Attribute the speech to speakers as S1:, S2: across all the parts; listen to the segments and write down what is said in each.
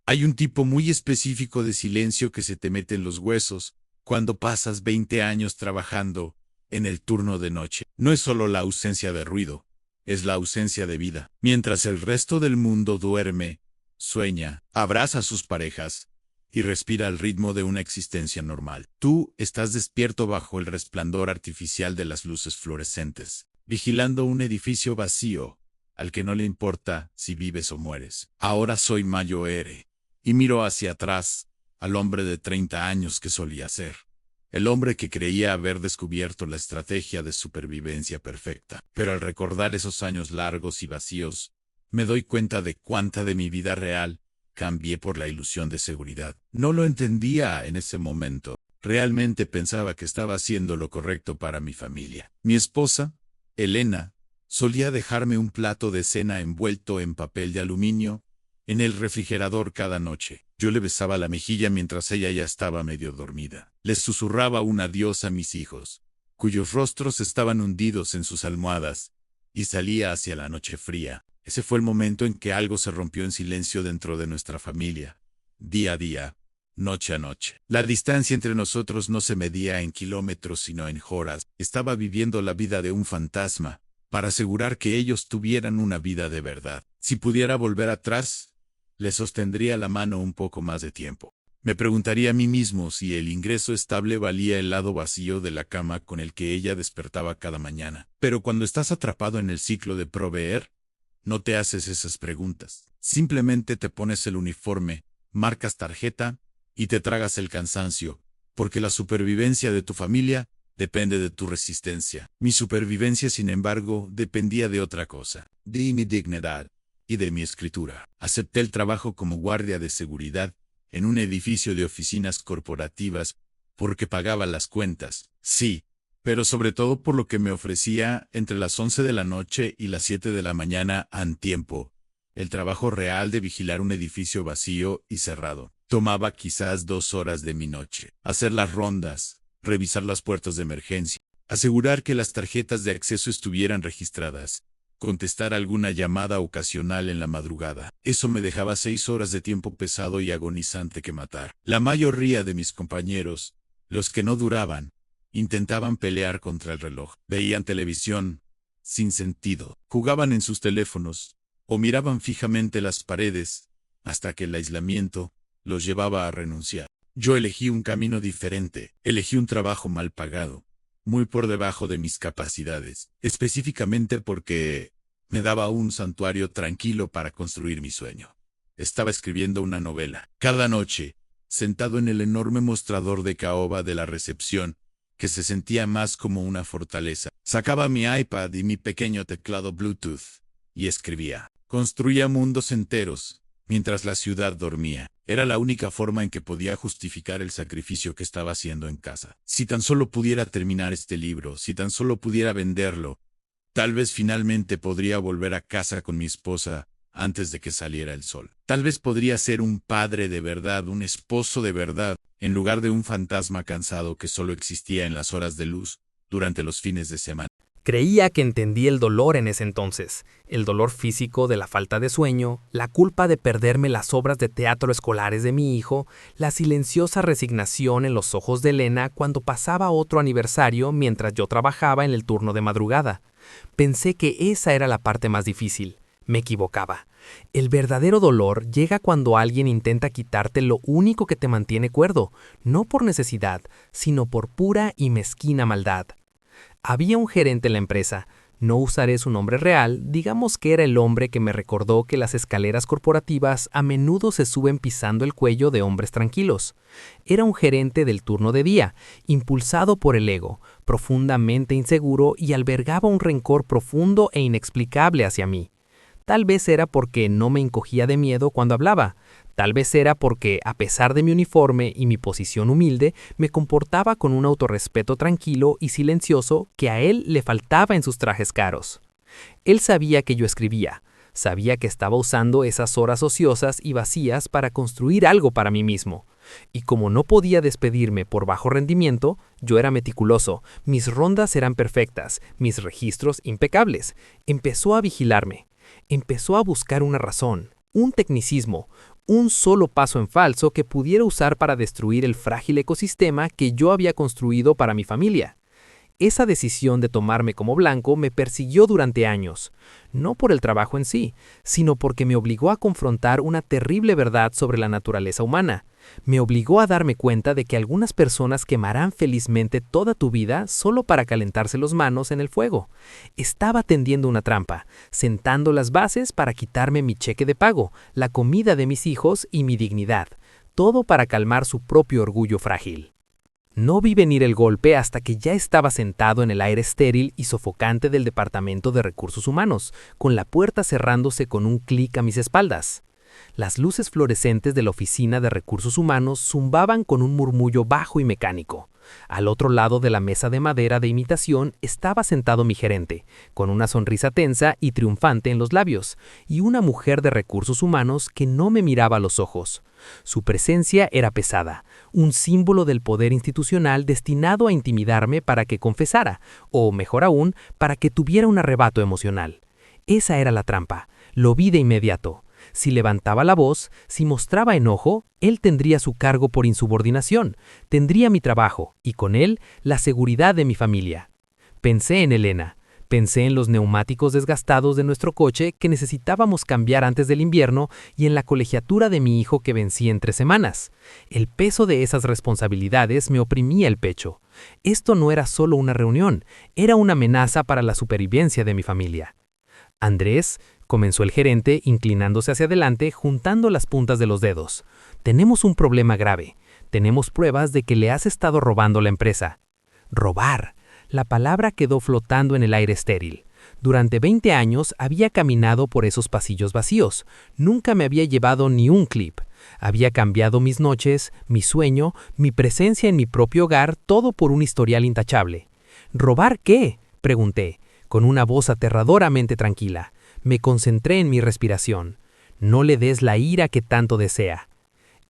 S1: Hay un tipo muy específico de silencio que se te mete en los huesos cuando pasas 20 años trabajando en el turno de noche. No es solo la ausencia de ruido, es la ausencia de vida. Mientras el resto del mundo duerme, sueña, abraza a sus parejas y respira al ritmo de una existencia normal. Tú estás despierto bajo el resplandor artificial de las luces fluorescentes, vigilando un edificio vacío al que no le importa si vives o mueres. Ahora soy Mayo R. Y miro hacia atrás al hombre de 30 años que solía ser. El hombre que creía haber descubierto la estrategia de supervivencia perfecta. Pero al recordar esos años largos y vacíos, me doy cuenta de cuánta de mi vida real cambié por la ilusión de seguridad. No lo entendía en ese momento. Realmente pensaba que estaba haciendo lo correcto para mi familia. Mi esposa, Elena, solía dejarme un plato de cena envuelto en papel de aluminio en el refrigerador cada noche. Yo le besaba la mejilla mientras ella ya estaba medio dormida. Les susurraba un adiós a mis hijos, cuyos rostros estaban hundidos en sus almohadas, y salía hacia la noche fría. Ese fue el momento en que algo se rompió en silencio dentro de nuestra familia. Día a día, noche a noche. La distancia entre nosotros no se medía en kilómetros sino en horas. Estaba viviendo la vida de un fantasma, para asegurar que ellos tuvieran una vida de verdad. Si pudiera volver atrás, le sostendría la mano un poco más de tiempo. Me preguntaría a mí mismo si el ingreso estable valía el lado vacío de la cama con el que ella despertaba cada mañana. Pero cuando estás atrapado en el ciclo de proveer, no te haces esas preguntas. Simplemente te pones el uniforme, marcas tarjeta y te tragas el cansancio, porque la supervivencia de tu familia depende de tu resistencia. Mi supervivencia, sin embargo, dependía de otra cosa, de mi dignidad y de mi escritura. Acepté el trabajo como guardia de seguridad en un edificio de oficinas corporativas porque pagaba las cuentas, sí, pero sobre todo por lo que me ofrecía entre las 11 de la noche y las 7 de la mañana an tiempo. El trabajo real de vigilar un edificio vacío y cerrado tomaba quizás 2 horas de mi noche. Hacer las rondas, revisar las puertas de emergencia, asegurar que las tarjetas de acceso estuvieran registradas, contestar alguna llamada ocasional en la madrugada. Eso me dejaba 6 horas de tiempo pesado y agonizante que matar. La mayoría de mis compañeros, los que no duraban, intentaban pelear contra el reloj. Veían televisión, sin sentido. Jugaban en sus teléfonos, o miraban fijamente las paredes, hasta que el aislamiento los llevaba a renunciar. Yo elegí un camino diferente. Elegí un trabajo mal pagado, muy por debajo de mis capacidades, específicamente porque me daba un santuario tranquilo para construir mi sueño. Estaba escribiendo una novela. Cada noche, sentado en el enorme mostrador de caoba de la recepción, que se sentía más como una fortaleza, sacaba mi iPad y mi pequeño teclado Bluetooth y escribía. Construía mundos enteros, mientras la ciudad dormía. Era la única forma en que podía justificar el sacrificio que estaba haciendo en casa. Si tan solo pudiera terminar este libro, si tan solo pudiera venderlo, tal vez finalmente podría volver a casa con mi esposa antes de que saliera el sol. Tal vez podría ser un padre de verdad, un esposo de verdad, en lugar de un fantasma cansado que solo existía en las horas de luz durante los fines de semana.
S2: Creía que entendí el dolor en ese entonces, el dolor físico de la falta de sueño, la culpa de perderme las obras de teatro escolares de mi hijo, la silenciosa resignación en los ojos de Elena cuando pasaba otro aniversario mientras yo trabajaba en el turno de madrugada. Pensé que esa era la parte más difícil. Me equivocaba. El verdadero dolor llega cuando alguien intenta quitarte lo único que te mantiene cuerdo, no por necesidad, sino por pura y mezquina maldad. Había un gerente en la empresa, no usaré su nombre real, digamos que era el hombre que me recordó que las escaleras corporativas a menudo se suben pisando el cuello de hombres tranquilos. Era un gerente del turno de día, impulsado por el ego, profundamente inseguro y albergaba un rencor profundo e inexplicable hacia mí. Tal vez era porque no me encogía de miedo cuando hablaba. Tal vez era porque, a pesar de mi uniforme y mi posición humilde, me comportaba con un autorrespeto tranquilo y silencioso que a él le faltaba en sus trajes caros. Él sabía que yo escribía, sabía que estaba usando esas horas ociosas y vacías para construir algo para mí mismo. Y como no podía despedirme por bajo rendimiento, yo era meticuloso, mis rondas eran perfectas, mis registros impecables. Empezó a vigilarme. Empezó a buscar una razón, un tecnicismo, un solo paso en falso que pudiera usar para destruir el frágil ecosistema que yo había construido para mi familia. Esa decisión de tomarme como blanco me persiguió durante años, no por el trabajo en sí, sino porque me obligó a confrontar una terrible verdad sobre la naturaleza humana. Me obligó a darme cuenta de que algunas personas quemarán felizmente toda tu vida solo para calentarse las manos en el fuego. Estaba tendiendo una trampa, sentando las bases para quitarme mi cheque de pago, la comida de mis hijos y mi dignidad, todo para calmar su propio orgullo frágil. No vi venir el golpe hasta que ya estaba sentado en el aire estéril y sofocante del Departamento de Recursos Humanos, con la puerta cerrándose con un clic a mis espaldas. Las luces fluorescentes de la oficina de Recursos Humanos zumbaban con un murmullo bajo y mecánico. Al otro lado de la mesa de madera de imitación estaba sentado mi gerente, con una sonrisa tensa y triunfante en los labios, y una mujer de Recursos Humanos que no me miraba a los ojos. Su presencia era pesada, un símbolo del poder institucional destinado a intimidarme para que confesara, o mejor aún, para que tuviera un arrebato emocional. Esa era la trampa. Lo vi de inmediato. Si levantaba la voz, si mostraba enojo, él tendría su cargo por insubordinación, tendría mi trabajo y con él la seguridad de mi familia. Pensé en Elena, pensé en los neumáticos desgastados de nuestro coche que necesitábamos cambiar antes del invierno y en la colegiatura de mi hijo que vencí en 3 semanas. El peso de esas responsabilidades me oprimía el pecho. Esto no era solo una reunión, era una amenaza para la supervivencia de mi familia. Andrés, comenzó el gerente, inclinándose hacia adelante, juntando las puntas de los dedos. Tenemos un problema grave. Tenemos pruebas de que le has estado robando la empresa. Robar. La palabra quedó flotando en el aire estéril. Durante 20 años había caminado por esos pasillos vacíos. Nunca me había llevado ni un clip. Había cambiado mis noches, mi sueño, mi presencia en mi propio hogar, todo por un historial intachable. ¿Robar qué?, pregunté, con una voz aterradoramente tranquila. Me concentré en mi respiración. No le des la ira que tanto desea.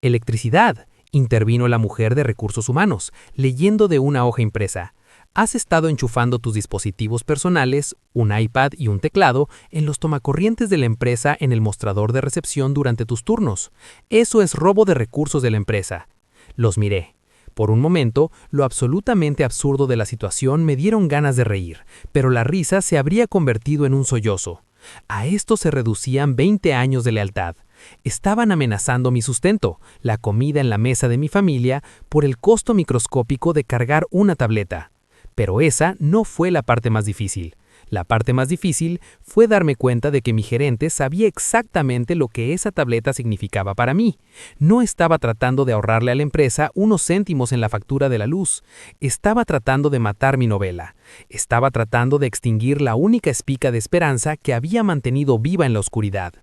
S2: Electricidad, intervino la mujer de Recursos Humanos, leyendo de una hoja impresa. Has estado enchufando tus dispositivos personales, un iPad y un teclado, en los tomacorrientes de la empresa en el mostrador de recepción durante tus turnos. Eso es robo de recursos de la empresa. Los miré. Por un momento, lo absolutamente absurdo de la situación me dieron ganas de reír, pero la risa se habría convertido en un sollozo. A esto se reducían 20 años de lealtad. Estaban amenazando mi sustento, la comida en la mesa de mi familia, por el costo microscópico de cargar una tableta. Pero esa no fue la parte más difícil. La parte más difícil fue darme cuenta de que mi gerente sabía exactamente lo que esa tableta significaba para mí. No estaba tratando de ahorrarle a la empresa unos céntimos en la factura de la luz. Estaba tratando de matar mi novela. Estaba tratando de extinguir la única espica de esperanza que había mantenido viva en la oscuridad.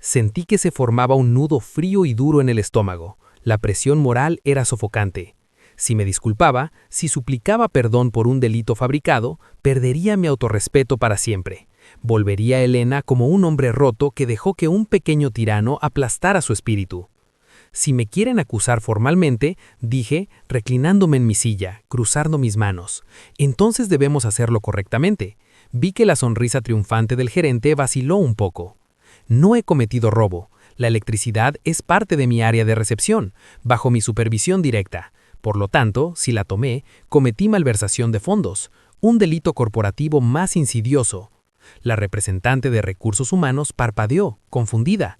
S2: Sentí que se formaba un nudo frío y duro en el estómago. La presión moral era sofocante. Si me disculpaba, si suplicaba perdón por un delito fabricado, perdería mi autorrespeto para siempre. Volvería a Elena como un hombre roto que dejó que un pequeño tirano aplastara su espíritu. Si me quieren acusar formalmente, dije, reclinándome en mi silla, cruzando mis manos, entonces debemos hacerlo correctamente. Vi que la sonrisa triunfante del gerente vaciló un poco. No he cometido robo. La electricidad es parte de mi área de recepción, bajo mi supervisión directa. Por lo tanto, si la tomé, cometí malversación de fondos, un delito corporativo más insidioso. La representante de Recursos Humanos parpadeó, confundida.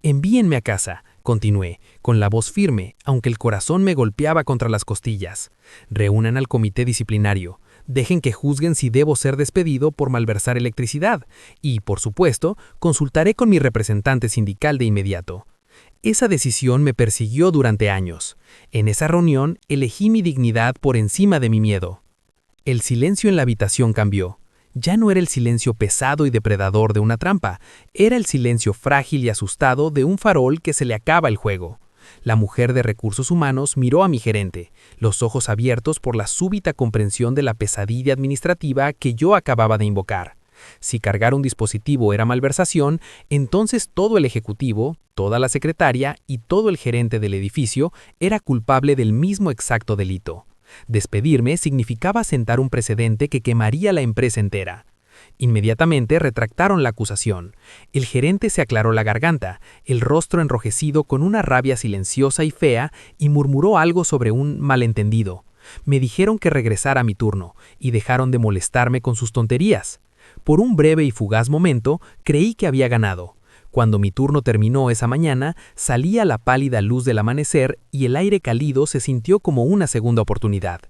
S2: Envíenme a casa, continué, con la voz firme, aunque el corazón me golpeaba contra las costillas. Reúnan al comité disciplinario. Dejen que juzguen si debo ser despedido por malversar electricidad y, por supuesto, consultaré con mi representante sindical de inmediato. Esa decisión me persiguió durante años. En esa reunión elegí mi dignidad por encima de mi miedo. El silencio en la habitación cambió. Ya no era el silencio pesado y depredador de una trampa, era el silencio frágil y asustado de un farol que se le acaba el juego. La mujer de Recursos Humanos miró a mi gerente, los ojos abiertos por la súbita comprensión de la pesadilla administrativa que yo acababa de invocar. Si cargar un dispositivo era malversación, entonces todo el ejecutivo, toda la secretaria y todo el gerente del edificio era culpable del mismo exacto delito. Despedirme significaba sentar un precedente que quemaría la empresa entera. Inmediatamente retractaron la acusación. El gerente se aclaró la garganta, el rostro enrojecido con una rabia silenciosa y fea, y murmuró algo sobre un malentendido. Me dijeron que regresara a mi turno, y dejaron de molestarme con sus tonterías. Por un breve y fugaz momento, creí que había ganado. Cuando mi turno terminó esa mañana, salí a la pálida luz del amanecer y el aire cálido se sintió como una segunda oportunidad.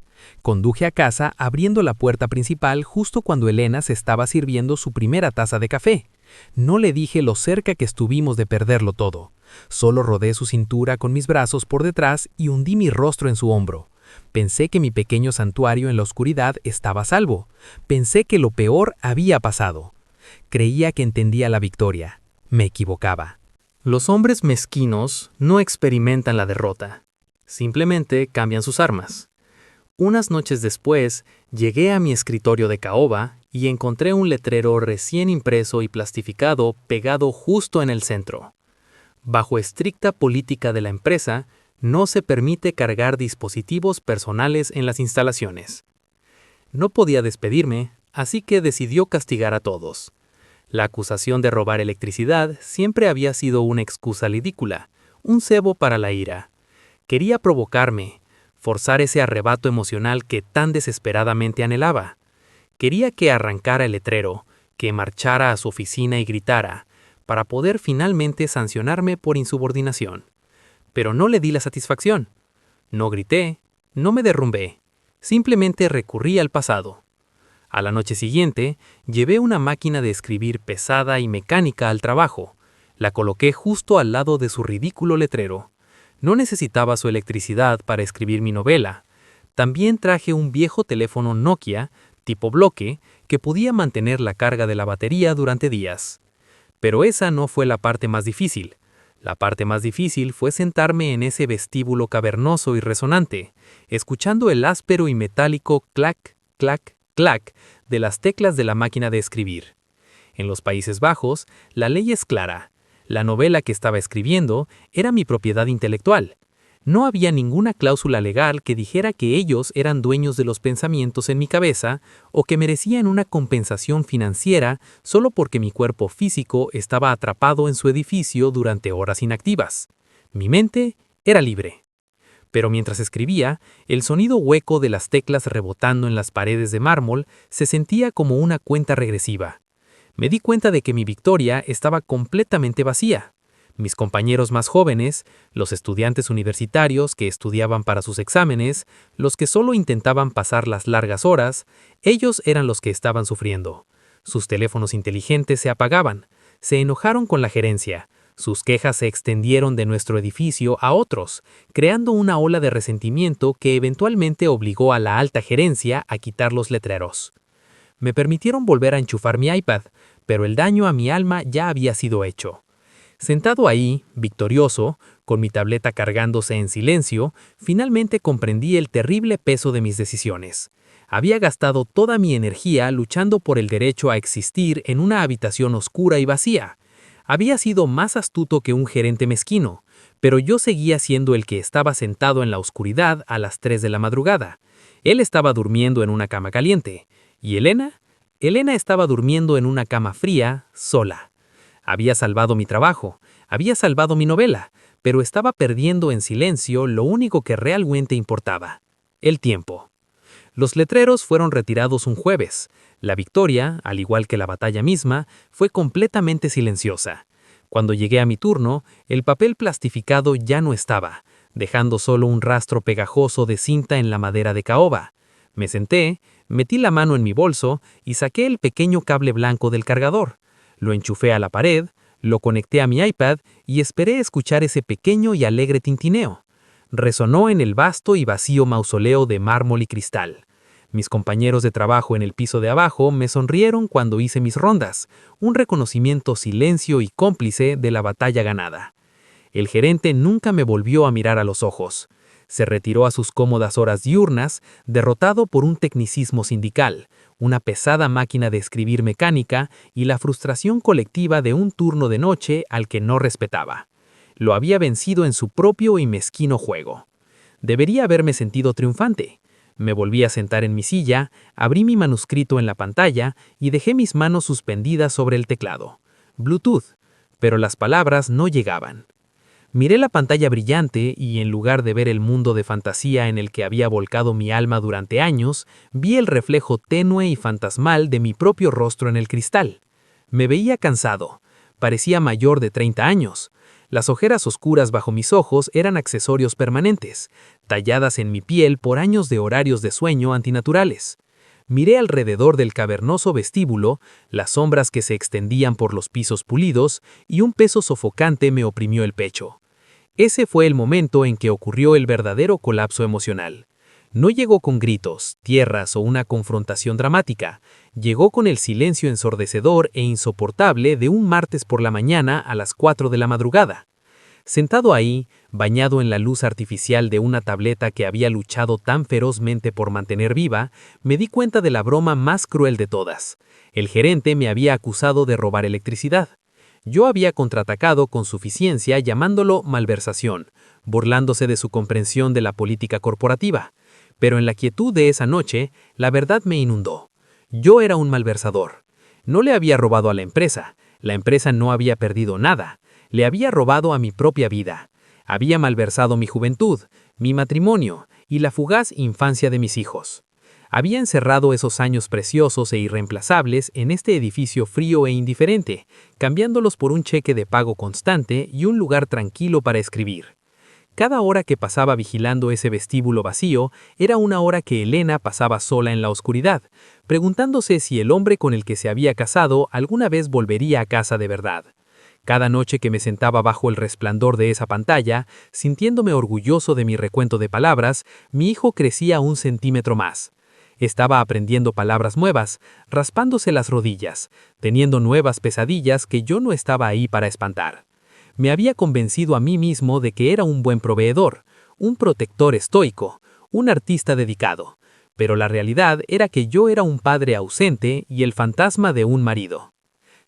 S2: Conduje a casa abriendo la puerta principal justo cuando Elena se estaba sirviendo su primera taza de café. No le dije lo cerca que estuvimos de perderlo todo. Solo rodé su cintura con mis brazos por detrás y hundí mi rostro en su hombro. Pensé que mi pequeño santuario en la oscuridad estaba a salvo. Pensé que lo peor había pasado. Creía que entendía la victoria. Me equivocaba. Los hombres mezquinos no experimentan la derrota. Simplemente cambian sus armas. Unas noches después, llegué a mi escritorio de caoba y encontré un letrero recién impreso y plastificado pegado justo en el centro. Bajo estricta política de la empresa, no se permite cargar dispositivos personales en las instalaciones. No podía despedirme, así que decidió castigar a todos. La acusación de robar electricidad siempre había sido una excusa ridícula, un cebo para la ira. Quería provocarme, forzar ese arrebato emocional que tan desesperadamente anhelaba. Quería que arrancara el letrero, que marchara a su oficina y gritara, para poder finalmente sancionarme por insubordinación. Pero no le di la satisfacción. No grité, no me derrumbé, simplemente recurrí al pasado. A la noche siguiente, llevé una máquina de escribir pesada y mecánica al trabajo. La coloqué justo al lado de su ridículo letrero. No necesitaba su electricidad para escribir mi novela. También traje un viejo teléfono Nokia, tipo bloque, que podía mantener la carga de la batería durante días. Pero esa no fue la parte más difícil. La parte más difícil fue sentarme en ese vestíbulo cavernoso y resonante, escuchando el áspero y metálico clac, clac, clac de las teclas de la máquina de escribir. En los Países Bajos, la ley es clara. La novela que estaba escribiendo era mi propiedad intelectual. No había ninguna cláusula legal que dijera que ellos eran dueños de los pensamientos en mi cabeza o que merecían una compensación financiera solo porque mi cuerpo físico estaba atrapado en su edificio durante horas inactivas. Mi mente era libre. Pero mientras escribía, el sonido hueco de las teclas rebotando en las paredes de mármol se sentía como una cuenta regresiva. Me di cuenta de que mi victoria estaba completamente vacía. Mis compañeros más jóvenes, los estudiantes universitarios que estudiaban para sus exámenes, los que solo intentaban pasar las largas horas, ellos eran los que estaban sufriendo. Sus teléfonos inteligentes se apagaban, se enojaron con la gerencia, sus quejas se extendieron de nuestro edificio a otros, creando una ola de resentimiento que eventualmente obligó a la alta gerencia a quitar los letreros. Me permitieron volver a enchufar mi iPad, pero el daño a mi alma ya había sido hecho. Sentado ahí, victorioso, con mi tableta cargándose en silencio, finalmente comprendí el terrible peso de mis decisiones. Había gastado toda mi energía luchando por el derecho a existir en una habitación oscura y vacía. Había sido más astuto que un gerente mezquino, pero yo seguía siendo el que estaba sentado en la oscuridad a las 3 de la madrugada. Él estaba durmiendo en una cama caliente. ¿Y Elena? Elena estaba durmiendo en una cama fría, sola. Había salvado mi trabajo, había salvado mi novela, pero estaba perdiendo en silencio lo único que realmente importaba: el tiempo. Los letreros fueron retirados un jueves. La victoria, al igual que la batalla misma, fue completamente silenciosa. Cuando llegué a mi turno, el papel plastificado ya no estaba, dejando solo un rastro pegajoso de cinta en la madera de caoba. Me senté, metí la mano en mi bolso y saqué el pequeño cable blanco del cargador. Lo enchufé a la pared, lo conecté a mi iPad y esperé escuchar ese pequeño y alegre tintineo. Resonó en el vasto y vacío mausoleo de mármol y cristal. Mis compañeros de trabajo en el piso de abajo me sonrieron cuando hice mis rondas, un reconocimiento silencio y cómplice de la batalla ganada. El gerente nunca me volvió a mirar a los ojos. Se retiró a sus cómodas horas diurnas, derrotado por un tecnicismo sindical, una pesada máquina de escribir mecánica y la frustración colectiva de un turno de noche al que no respetaba. Lo había vencido en su propio y mezquino juego. Debería haberme sentido triunfante. Me volví a sentar en mi silla, abrí mi manuscrito en la pantalla y dejé mis manos suspendidas sobre el teclado. Bluetooth, pero las palabras no llegaban. Miré la pantalla brillante y en lugar de ver el mundo de fantasía en el que había volcado mi alma durante años, vi el reflejo tenue y fantasmal de mi propio rostro en el cristal. Me veía cansado. Parecía mayor de 30 años. Las ojeras oscuras bajo mis ojos eran accesorios permanentes, talladas en mi piel por años de horarios de sueño antinaturales. Miré alrededor del cavernoso vestíbulo, las sombras que se extendían por los pisos pulidos, y un peso sofocante me oprimió el pecho. Ese fue el momento en que ocurrió el verdadero colapso emocional. No llegó con gritos, tierras o una confrontación dramática. Llegó con el silencio ensordecedor e insoportable de un martes por la mañana a las 4 de la madrugada. Sentado ahí, bañado en la luz artificial de una tableta que había luchado tan ferozmente por mantener viva, me di cuenta de la broma más cruel de todas. El gerente me había acusado de robar electricidad. Yo había contraatacado con suficiencia llamándolo malversación, burlándose de su comprensión de la política corporativa. Pero en la quietud de esa noche, la verdad me inundó. Yo era un malversador. No le había robado a la empresa no había perdido nada. Le había robado a mi propia vida. Había malversado mi juventud, mi matrimonio y la fugaz infancia de mis hijos. Había encerrado esos años preciosos e irreemplazables en este edificio frío e indiferente, cambiándolos por un cheque de pago constante y un lugar tranquilo para escribir. Cada hora que pasaba vigilando ese vestíbulo vacío era una hora que Elena pasaba sola en la oscuridad, preguntándose si el hombre con el que se había casado alguna vez volvería a casa de verdad. Cada noche que me sentaba bajo el resplandor de esa pantalla, sintiéndome orgulloso de mi recuento de palabras, mi hijo crecía 1 centímetro más. Estaba aprendiendo palabras nuevas, raspándose las rodillas, teniendo nuevas pesadillas que yo no estaba ahí para espantar. Me había convencido a mí mismo de que era un buen proveedor, un protector estoico, un artista dedicado, pero la realidad era que yo era un padre ausente y el fantasma de un marido.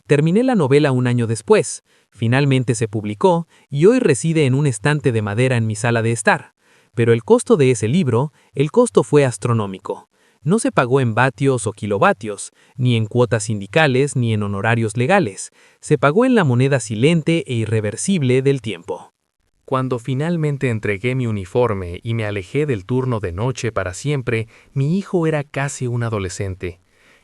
S2: Terminé la novela 1 año después, finalmente se publicó y hoy reside en un estante de madera en mi sala de estar. Pero el costo de ese libro, el costo fue astronómico. No se pagó en vatios o kilovatios, ni en cuotas sindicales ni en honorarios legales. Se pagó en la moneda silente e irreversible del tiempo. Cuando finalmente entregué mi uniforme y me alejé del turno de noche para siempre, mi hijo era casi un adolescente.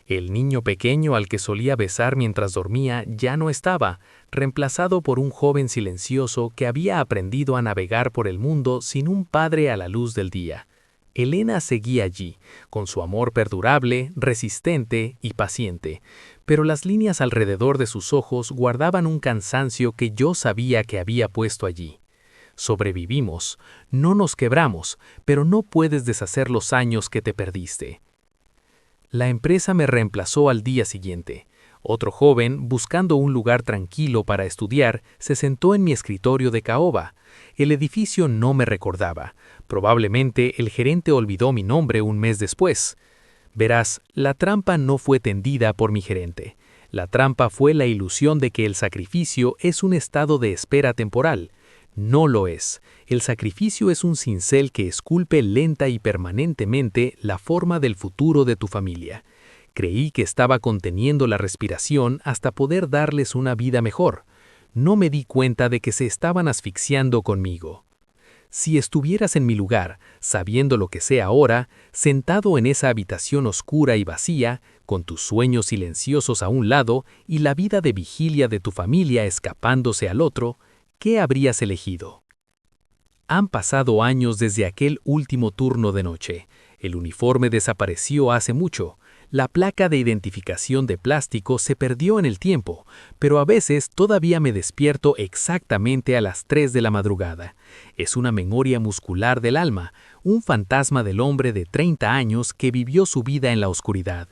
S2: El niño pequeño al que solía besar mientras dormía ya no estaba, reemplazado por un joven silencioso que había aprendido a navegar por el mundo sin un padre a la luz del día. Elena seguía allí, con su amor perdurable, resistente y paciente, pero las líneas alrededor de sus ojos guardaban un cansancio que yo sabía que había puesto allí. Sobrevivimos, no nos quebramos, pero no puedes deshacer los años que te perdiste. La empresa me reemplazó al día siguiente. Otro joven, buscando un lugar tranquilo para estudiar, se sentó en mi escritorio de caoba. El edificio no me recordaba. Probablemente el gerente olvidó mi nombre 1 mes después. Verás, la trampa no fue tendida por mi gerente. La trampa fue la ilusión de que el sacrificio es un estado de espera temporal. No lo es. El sacrificio es un cincel que esculpe lenta y permanentemente la forma del futuro de tu familia. Creí que estaba conteniendo la respiración hasta poder darles una vida mejor. No me di cuenta de que se estaban asfixiando conmigo. Si estuvieras en mi lugar, sabiendo lo que sé ahora, sentado en esa habitación oscura y vacía, con tus sueños silenciosos a un lado y la vida de vigilia de tu familia escapándose al otro, ¿qué habrías elegido? Han pasado años desde aquel último turno de noche. El uniforme desapareció hace mucho. La placa de identificación de plástico se perdió en el tiempo, pero a veces todavía me despierto exactamente a las 3 de la madrugada. Es una memoria muscular del alma, un fantasma del hombre de 30 años que vivió su vida en la oscuridad.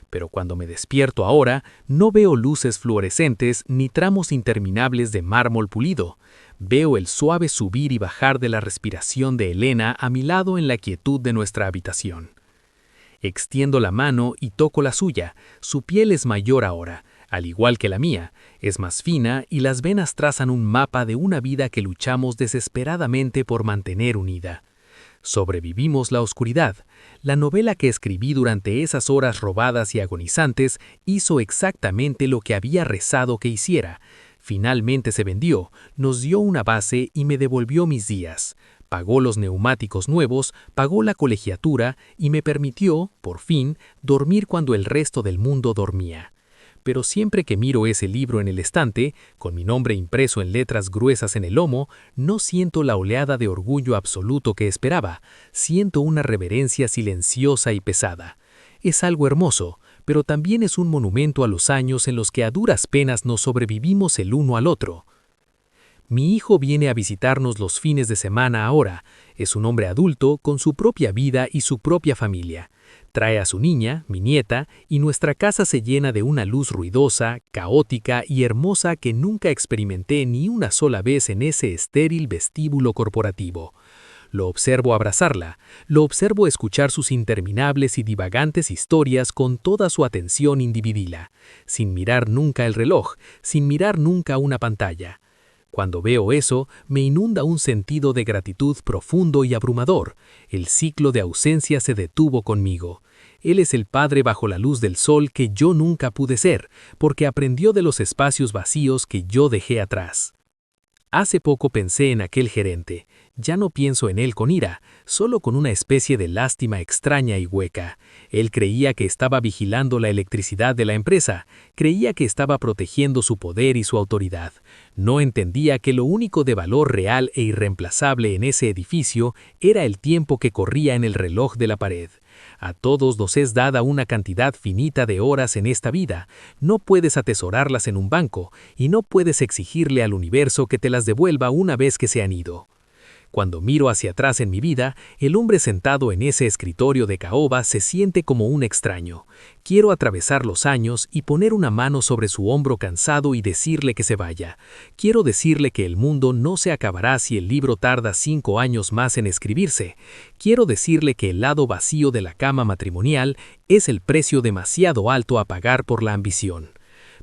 S2: Pero cuando me despierto ahora, no veo luces fluorescentes ni tramos interminables de mármol pulido. Veo el suave subir y bajar de la respiración de Elena a mi lado en la quietud de nuestra habitación. Extiendo la mano y toco la suya. Su piel es mayor ahora, al igual que la mía. Es más fina y las venas trazan un mapa de una vida que luchamos desesperadamente por mantener unida. Sobrevivimos la oscuridad. La novela que escribí durante esas horas robadas y agonizantes hizo exactamente lo que había rezado que hiciera. Finalmente se vendió, nos dio una base y me devolvió mis días. Pagó los neumáticos nuevos, pagó la colegiatura y me permitió, por fin, dormir cuando el resto del mundo dormía. Pero siempre que miro ese libro en el estante, con mi nombre impreso en letras gruesas en el lomo, no siento la oleada de orgullo absoluto que esperaba, siento una reverencia silenciosa y pesada. Es algo hermoso, pero también es un monumento a los años en los que a duras penas nos sobrevivimos el uno al otro. Mi hijo viene a visitarnos los fines de semana ahora. Es un hombre adulto con su propia vida y su propia familia. Trae a su niña, mi nieta, y nuestra casa se llena de una luz ruidosa, caótica y hermosa que nunca experimenté ni una sola vez en ese estéril vestíbulo corporativo. Lo observo abrazarla, lo observo escuchar sus interminables y divagantes historias con toda su atención individua, sin mirar nunca el reloj, sin mirar nunca una pantalla. Cuando veo eso, me inunda un sentido de gratitud profundo y abrumador. El ciclo de ausencia se detuvo conmigo. Él es el padre bajo la luz del sol que yo nunca pude ser, porque aprendió de los espacios vacíos que yo dejé atrás. Hace poco pensé en aquel gerente. Ya no pienso en él con ira, solo con una especie de lástima extraña y hueca. Él creía que estaba vigilando la electricidad de la empresa, creía que estaba protegiendo su poder y su autoridad. No entendía que lo único de valor real e irreemplazable en ese edificio era el tiempo que corría en el reloj de la pared. A todos nos es dada una cantidad finita de horas en esta vida. No puedes atesorarlas en un banco y no puedes exigirle al universo que te las devuelva una vez que se han ido. Cuando miro hacia atrás en mi vida, el hombre sentado en ese escritorio de caoba se siente como un extraño. Quiero atravesar los años y poner una mano sobre su hombro cansado y decirle que se vaya. Quiero decirle que el mundo no se acabará si el libro tarda 5 años más en escribirse. Quiero decirle que el lado vacío de la cama matrimonial es el precio demasiado alto a pagar por la ambición.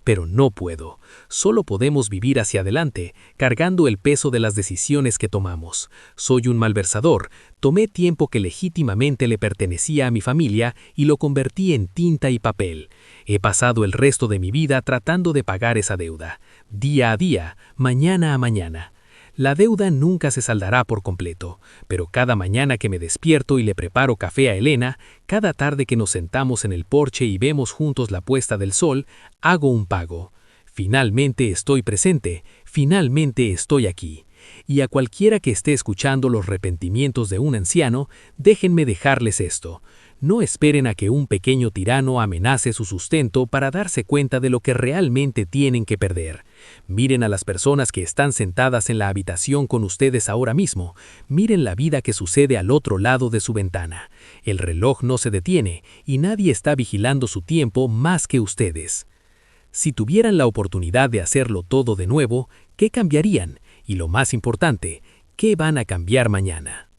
S2: Pero no puedo. Solo podemos vivir hacia adelante, cargando el peso de las decisiones que tomamos. Soy un malversador. Tomé tiempo que legítimamente le pertenecía a mi familia y lo convertí en tinta y papel. He pasado el resto de mi vida tratando de pagar esa deuda. Día a día, mañana a mañana. La deuda nunca se saldará por completo, pero cada mañana que me despierto y le preparo café a Elena, cada tarde que nos sentamos en el porche y vemos juntos la puesta del sol, hago un pago. Finalmente estoy presente, finalmente estoy aquí. Y a cualquiera que esté escuchando los arrepentimientos de un anciano, déjenme dejarles esto. No esperen a que un pequeño tirano amenace su sustento para darse cuenta de lo que realmente tienen que perder. Miren a las personas que están sentadas en la habitación con ustedes ahora mismo. Miren la vida que sucede al otro lado de su ventana. El reloj no se detiene y nadie está vigilando su tiempo más que ustedes. Si tuvieran la oportunidad de hacerlo todo de nuevo, ¿qué cambiarían? Y lo más importante, ¿qué van a cambiar mañana?